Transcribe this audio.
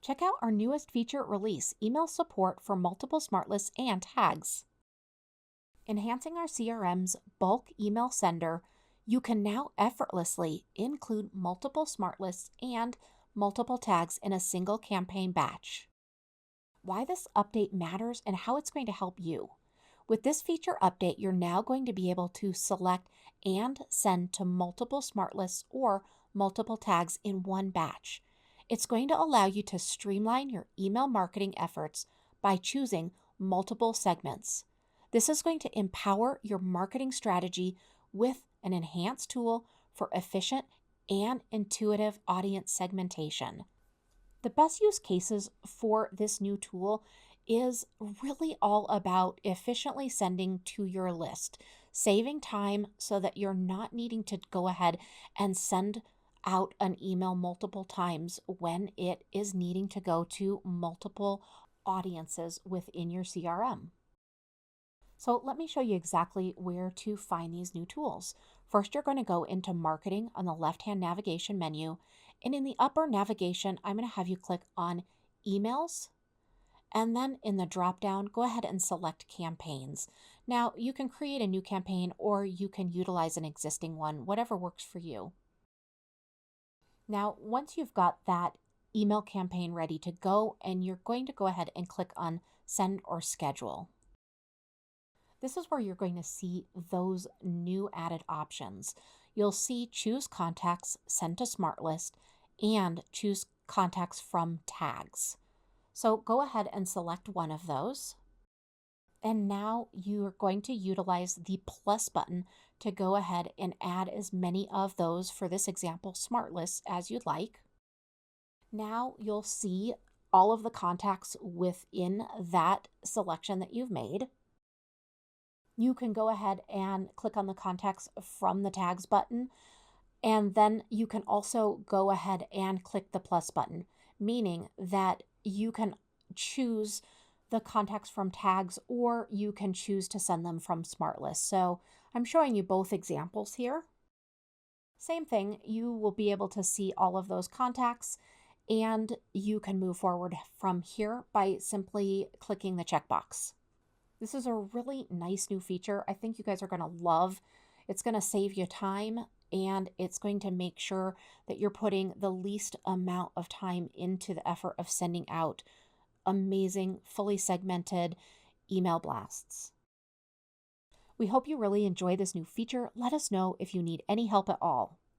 Check out our newest feature release, email support for multiple Smartlists and tags. Enhancing our CRM's bulk email sender, you can now effortlessly include multiple Smartlists and multiple tags in a single campaign batch. Why this update matters and how it's going to help you. With this feature update, you're now going to be able to select and send to multiple Smartlists or multiple tags in one batch. It's going to allow you to streamline your email marketing efforts by choosing multiple segments. This is going to empower your marketing strategy with an enhanced tool for efficient and intuitive audience segmentation. The best use cases for this new tool is really all about efficiently sending to your list, saving time so that you're not needing to go ahead and send out an email multiple times when it is needing to go to multiple audiences within your CRM. So let me show you exactly where to find these new tools. First, you're going to go into Marketing on the left-hand navigation menu, and in the upper navigation, I'm going to have you click on Emails, and then in the drop-down, go ahead and select Campaigns. Now, you can create a new campaign or you can utilize an existing one, whatever works for you. Now, once you've got that email campaign ready to go, and you're going to go ahead and click on Send or Schedule. This is where you're going to see those new added options. You'll see Choose Contacts, Send to Smartlist, and Choose Contacts from Tags. So go ahead and select one of those. And now you're going to utilize the plus button to go ahead and add as many of those, for this example, Smartlists, as you'd like. Now you'll see all of the contacts within that selection that you've made. You can go ahead and click on the contacts from the tags button, and then you can also go ahead and click the plus button, meaning that you can choose the contacts from tags or you can choose to send them from Smartlists. So I'm showing you both examples here. Same thing, you will be able to see all of those contacts, and you can move forward from here by simply clicking the checkbox. This is a really nice new feature. I think you guys are going to love. It's going to save you time, and it's going to make sure that you're putting the least amount of time into the effort of sending out amazing, fully segmented email blasts. We hope you really enjoy this new feature. Let us know if you need any help at all.